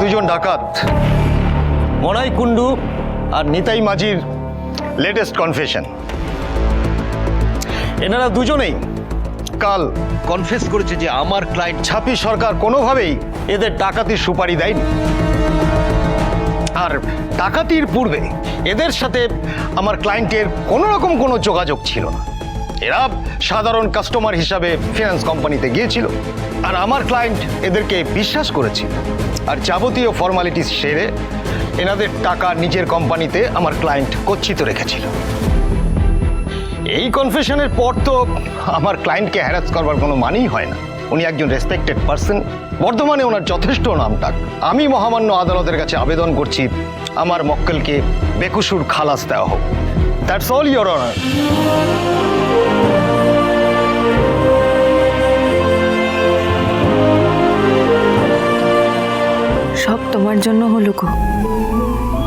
দুজন ডাকাত মনাই কুণ্ডু আর নিতাই মাঝির লেটেস্ট কনফেশন। এনারা দুজনেই কাল কনফেস করেছে যে আমার ক্লায়েন্ট ছাপি সরকার কোনোভাবেই এদের ডাকাতির সুপারি দেয়নি, আর ডাকাতির পূর্বে এদের সাথে আমার ক্লায়েন্টের কোনো রকম কোনো যোগাযোগ ছিল না। এরা সাধারণ কাস্টমার হিসাবে ফিনান্স কোম্পানিতে গিয়েছিল, আর আমার ক্লায়েন্ট এদেরকে বিশ্বাস করেছিল, আর যাবতীয় ফর্মালিটিস সেরে এনাদের টাকা নিজের কোম্পানিতে আমার ক্লায়েন্ট গচ্ছিত রেখেছিল। এই কনফেশনের পর তো আমার ক্লায়েন্টকে হ্যারাস করবার কোনো মানেই হয় না। উনি একজন রেসপেক্টেড পার্সন, বর্তমানে ওনার যথেষ্ট নামডাক। আমি মহামান্য আদালতের কাছে আবেদন করছি আমার মক্কেলকে বেকসুর খালাস দেওয়া হোক। That's all your honour. সব তোমার জন্য হলো গো।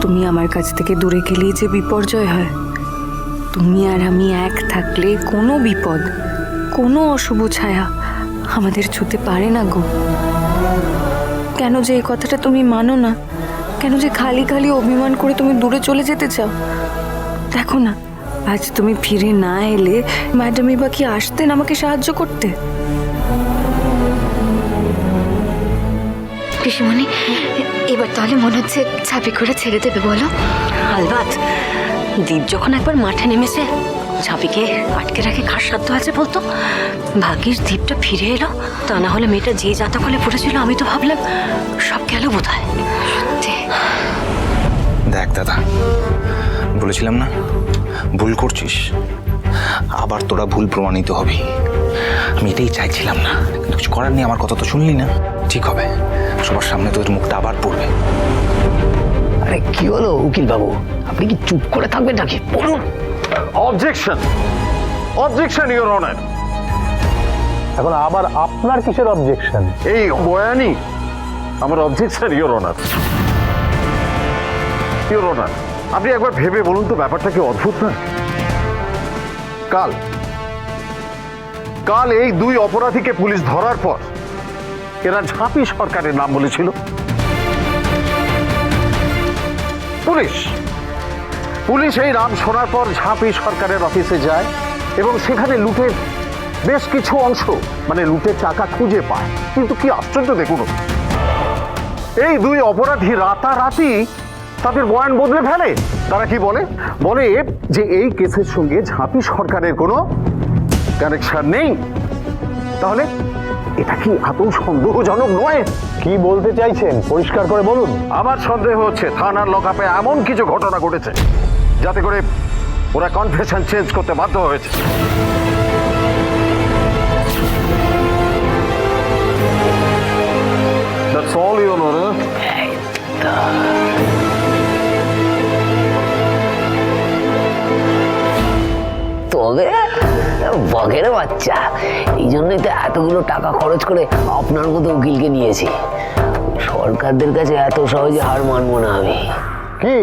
তুমি আমার কাছ থেকে দূরে গেলেই যে বিপর্যয় হয়। তুমি আর আমি এক থাকলে কোনো বিপদ, কোনো অশুভ ছায়া আমাদের ছুঁতে পারে না গো। কেন যে এই কথাটা তুমি মানো না? কেন যে খালি খালি অভিমান করে তুমি দূরে চলে যেতে চাও? দেখো না, আজ তুমি ফিরে না এলে ম্যাডামই বা কি আসতেন আমাকে সাহায্য করতে? পিসিমণি, এবার তাহলে মনে হচ্ছে ছাপি করে ছেড়ে দেবে বলো? আলবাত, দ্বীপ যখন একবার মাঠে নেমেছে, ঝাঁপিকে আটকে রাখে কার সাধ্য আছে বলতো? ভাগ্যিস দ্বীপটা ফিরে এলো, তা না হলে মেয়েটা যে জাতকলে পড়েছিল আমি তো ভাবলাম সব গেল বোধহয়। দেখ দাদা, বলেছিলাম না ভুল করছিস, আবার তোরা ভুল প্রমাণিত হবি। আমি এটাই চাইছিলাম না, কিন্তু কিছু করার নেই। আমার কথা তো শুনলি না, ঠিক হবে। সবার সামনে তোদের মুখটা আবার পড়বে। আরে কি হলো উকিল বাবু, আপনি কি চুপ করে থাকবেন নাকি? বলুন। Objection, objection your honour. এখন আবার আপনার কিসের অবজেকশন? এই বয়ানই আমার objection your honour. Your honour, আপনি একবার ভেবে বলুন তো, ব্যাপারটা কি অদ্ভুত না? কাল এই দুই অপরাধীকে পুলিশ ধরার পর এরা ঝাঁপি সরকারের নাম বলেছিল। পুলিশ এই নাম শোনার পর ঝাঁপি সরকারের অফিসে যায় এবং সেখানে লুটের বেশ কিছু অংশ, মানে লুটের টাকা খুঁজে পায়। কিন্তু কি আশ্চর্য দেখুন, এই দুই অপরাধী রাতারাতি তাদের বয়ান বদলে ফেলে। তারা কি বলে? বলে যে এই কেসের সঙ্গে ঝাঁপি সরকারের কোনো কানেকশন নেই। তাহলে এটা কি আদৌ সন্দেহজনক নয়? কি বলতে চাইছেন পরিষ্কার করে বলুন। আমার সন্দেহ হচ্ছে থানার লকআপে এমন কিছু ঘটনা ঘটেছে যাতে করে ওরা কনফেশন চেঞ্জ করতে বাধ্য হয়েছে। That's all, Your Honor. তবে বগের বাচ্চা, এই জন্যই তো এতগুলো টাকা খরচ করে আপনার মতো উকিলকে নিয়েছি। সরকারদের কাছে এত সহজে হার মানবো না আমি। কি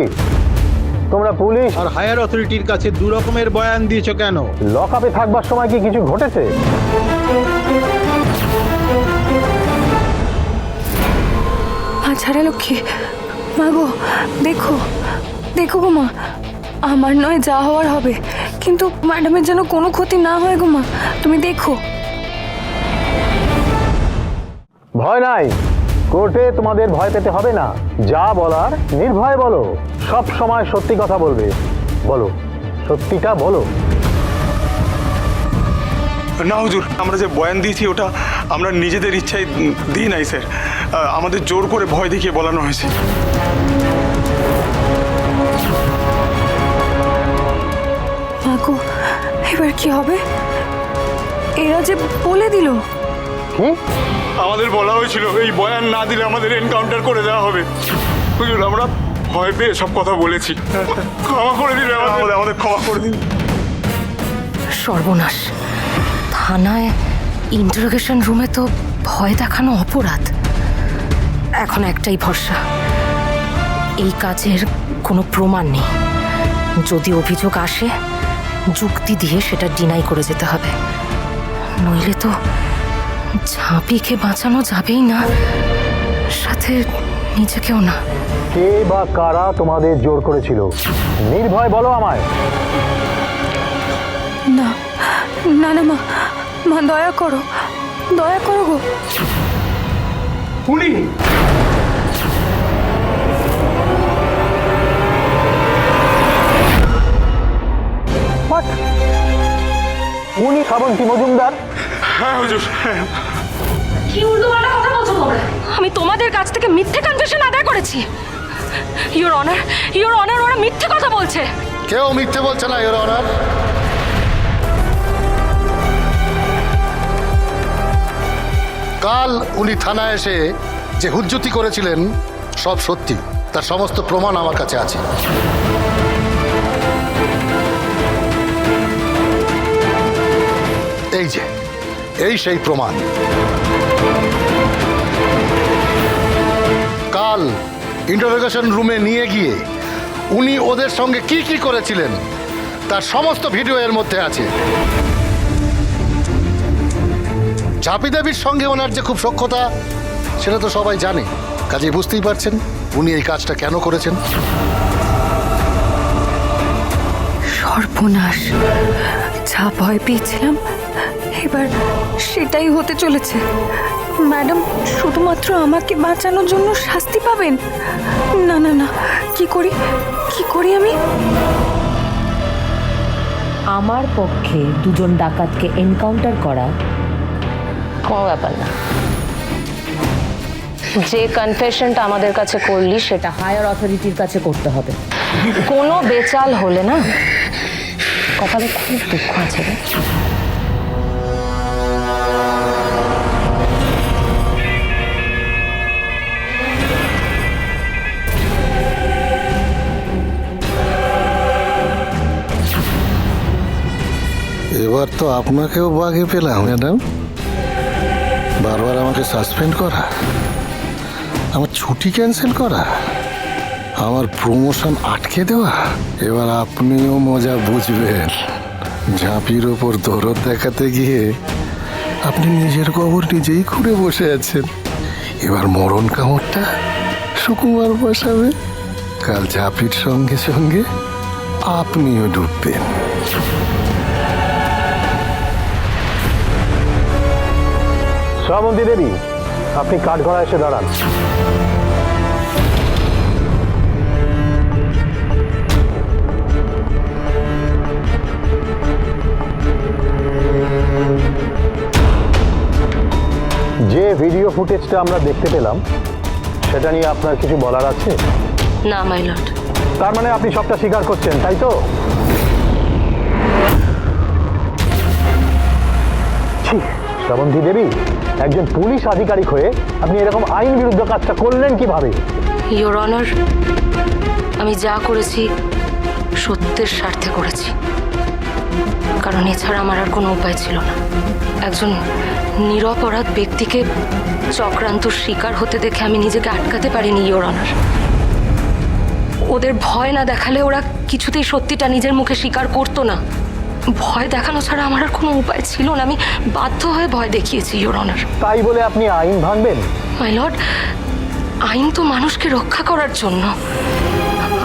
তোমরা পুলিশ আর হায়ার অথরিটির কাছে দু রকমের বয়ান দিয়েছো কেন? লকআপে থাকবার সময় কি কিছু ঘটেছে? মা ছাড়া লক্ষ্মী, মা গো দেখো, দেখো গো মা, আমার নয় যা হওয়ার হবে, কিন্তু ম্যাডামের যেন কোনো ক্ষতি না হয় গো মা, তুমি দেখো। ভয় নাই, কোর্টে তোমাদের ভয় পেতে হবে না। যা বলার নির্ভয় বলো, সব সময় সত্যি কথা বলবে। বলো, সত্যিটা বলো। না হুজুর, আমরা যে বয়ান দিয়েছি ওটা আমরা নিজেদের ইচ্ছায় দিই নাই স্যার, আমাদের জোর করে ভয় দেখিয়ে বলানো হয়েছে। মাগো, এবার কি হবে? এরা যে বলে দিল। কি? আমাদের বলা হয়েছিল এই বয়ান না দিলে আমাদের এনকাউন্টার করে দেওয়া হবে। হুজুর, আমরা ভয় পেয়ে সব কথা বলেছি, ক্ষমা করে দিন আমাদের ক্ষমা করে দিন। সর্বনাশ, থানায় ইন্টারোগেশন রুমে তো ভয় দেখানো অপরাধ। এখন একটাই ভরসা, এই কাজের কোনো প্রমাণ নেই। যদি অভিযোগ আসে, যুক্তি দিয়ে সেটা ডিনাই করে যেতে হবে, নইলে তো ঝাঁপিকে বাঁচানো যাবেই না, সাথে নিজেকেও না। কে বা কারা তোমাদের জোর করেছিল? নির্ভয় বলো আমায়। না না না মা, মা দয়া করো, দয়া করো গো। উনি What? উনি শ্রাবন্তী মজুমদার? হ্যাঁ হুজুর, হ্যাঁ। কি উল্টোপাল্টা কথা বলছো তোমরা? আমি তোমাদের কাছ থেকে মিথ্যে কনফেশন আদায় করেছি। ইওর অনার, ওরা মিথ্যে কথা বলছে। কেউ মিথ্যে বলছে না, ইওর অনার। কাল উনি থানায় এসে যে হুজ্জতি করেছিলেন সব সত্যি, তার সমস্ত প্রমাণ আমার কাছে আছে। এই সেই প্রমাণ। কাল ইন্টারোগেশন রুমে নিয়ে গিয়ে উনি ওদের সঙ্গে কি কি করেছিলেন তার সমস্ত ভিডিও এর মধ্যে আছে। ঝাঁপি দেবীর সঙ্গে ওনার যে খুব সখ্যতা সেটা তো সবাই জানে, কাজে বুঝতেই পারছেন উনি এই কাজটা কেন করেছেন। সর্বনাশ, যা ভয় পেয়েছিলাম এবার সেটাই হতে চলেছে। ম্যাডাম শুধুমাত্র আমাকে বাঁচানোর জন্য শাস্তি পাবেন? না না না, কি করি আমি? আমার পক্ষে দুজন ডাকাতকে এনকাউন্টার করা কোনো ব্যাপার না। যে কনফেশনটা আমাদের কাছে করলি সেটা হায়ার অথরিটির কাছে করতে হবে। কোনো বেচাল হলে না, কপালে খুব দুঃখ আছে রে। এবার তো আপনাকেও বাগে পেলাম ম্যাডাম। বারবার আমাকে সাসপেন্ড করা, আমার ছুটি ক্যান্সেল করা, আমার প্রমোশন আটকে দেওয়া। এবার আপনিও মজা বুঝবেন। ঝাঁপির ওপর দরদ দেখাতে গিয়ে আপনি নিজের কবর নিজেই খুঁড়ে বসে আছেন। এবার মরণ কামড়টা সুকুমার বসাবে। কাল ঝাঁপির সঙ্গে সঙ্গে আপনিও ডুববেন। শ্রাবন্তী দেবী, আপনি কাঠগড়ায় এসে দাঁড়ান। যে ভিডিও ফুটেজটা আমরা দেখতে পেলাম সেটা নিয়ে আপনার কিছু বলার আছে? না মাই লর্ড। তার মানে আপনি সবটা স্বীকার করছেন, তাই তো? শ্রাবন্তী দেবী, একজন পুলিশ আধিকারিক হয়ে আপনি এরকম আইন বিরুদ্ধ কাজটা করলেন কিভাবে? ইওর অনার, আমি যা করেছি সত্যের স্বার্থে করেছি, কারণ এছাড়া আমার আর কোনো উপায় ছিল না। একজন নিরপরাধ ব্যক্তিকে চক্রান্ত শিকার হতে দেখে আমি নিজেকে আটকাতে পারিনি ইওর অনার। ওদের ভয় না দেখালে ওরা কিছুতেই সত্যিটা নিজের মুখে স্বীকার করতো না। ভয় দেখানো ছাড়া আমার আর কোনো উপায় ছিল না। আমি বাধ্য হয়ে ভয় দেখিয়েছি ইওর অনার। তাই বলে আপনি আইন ভাঙবেন? মাই লর্ড, আইন তো মানুষকে রক্ষা করার জন্য।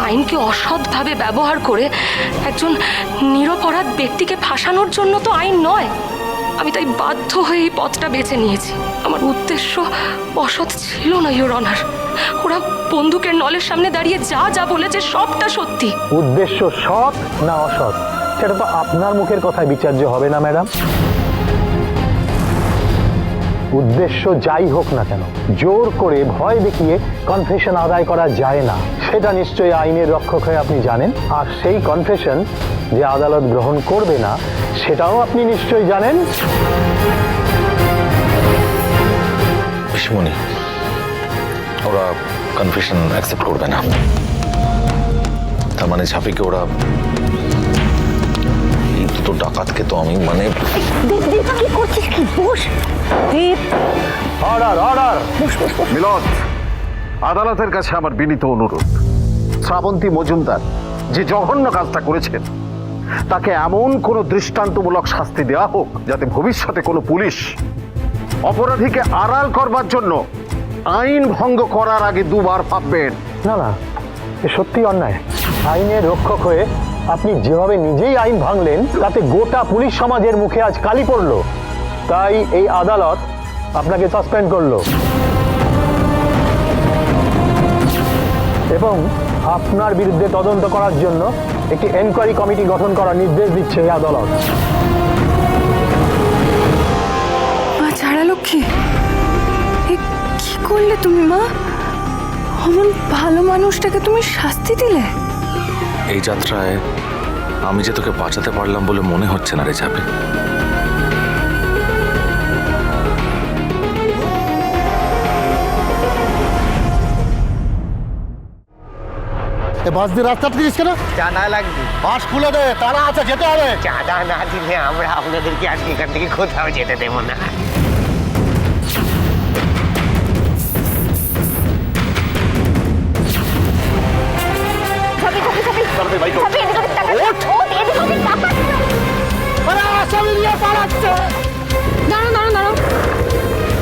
আইনকে অসৎভাবে ব্যবহার করে একজন নিরপরাধ ব্যক্তিকে ফাঁসানোর জন্য তো আইন নয়। আমি তাই বাধ্য হয়ে এই পথটা বেছে নিয়েছি। আমার উদ্দেশ্য অসৎ ছিল না ইওর অনার। ওরা বন্দুকের নলের সামনে দাঁড়িয়ে যা যা বলেছে সবটা সত্যি। উদ্দেশ্য সৎ না অসৎ সেটা তো আপনার মুখের কথায় বিচার্য হবে না ম্যাডাম। উদ্দেশ্য যাই হোক না কেন, জোর করে ভয় দেখিয়ে কনফেশন আদায় করা যায় না, সেটা নিশ্চয়ই আইনের রক্ষক হয়ে আপনি জানেন। আর সেই কনফেশন যে আদালত গ্রহণ করবে না সেটাও আপনি নিশ্চয়ই জানেন। পিসমণি, ওরা কনফেশন অ্যাকসেপ্ট করবে না। তার মানে ঝাঁপিকে ওরা, এই দুটো ডাকাতকে তো আমি মানে কি করছিস? কি বস দীপ। Order order. মিলন, আদালতের কাছে আমার বিনীত অনুরোধ, শ্রাবন্তী মজুমদার যে জঘন্য কাজটা করেছেন তাকে এমন কোনো দৃষ্টান্তমূলক শাস্তি দেওয়া হোক যাতে ভবিষ্যতে কোনো পুলিশ অপরাধীকে আড়াল করবার জন্য আইন ভঙ্গ করার আগে দুবার ভাববেন। না না, এ সত্যি অন্যায়। আইনের রক্ষক হয়ে আপনি যেভাবে নিজেই আইন ভাঙলেন তাতে গোটা পুলিশ সমাজের মুখে আজ কালি পড়ল। তাই এই আদালত আপনাকে সাসপেন্ড করলো এবং আপনার বিরুদ্ধে তদন্ত করার জন্য একটি এনকোয়ারি কমিটি গঠন করার নির্দেশ দিচ্ছে এই আদালত। মা ছাড়া লক্ষ্মী, এ কি করলে তুমি মা? অমন ভালো মানুষটাকে তুমি শাস্তি দিলে? এই যাত্রায় আমি যে তোকে বাঁচাতে পারলাম বলে মনে হচ্ছে না রে চাপে। বাস দিয়ে রাস্তা আটকেছিস কেন? চাঁদা লাগবে। বাস খুলে দে, তারা আছে, যেতে হবে। চাঁদা না দিলে আমরা আপনাদেরকে আজকে এখান থেকে কোথাও যেতে দেবো না। দাঁড়াও দাঁড়াও দাঁড়াও,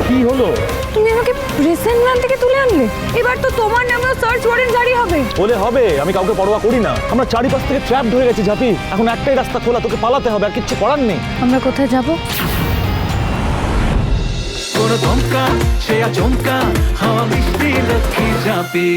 কি হলো? তুমি আমাকে প্রেসেন্ট ম্যান থেকে তুলে আনলে। এবার তো তোমার নামেও সার্চ ওয়ারেন্ট জারি হবে। বলে হবে, আমি কাউকে পরোয়া করি না। আমরা চারিপাশ থেকে ট্র্যাপ ধরে গেছি ঝাঁপি। এখন একটাই রাস্তা খোলা, তোকে পালাতে হবে, আর কিচ্ছু করার নেই। আমরা কোথায় যাব? কোনো দমকা সে আচমকা হাওয়া মিষ্টি লক্ষ্মী চাপি।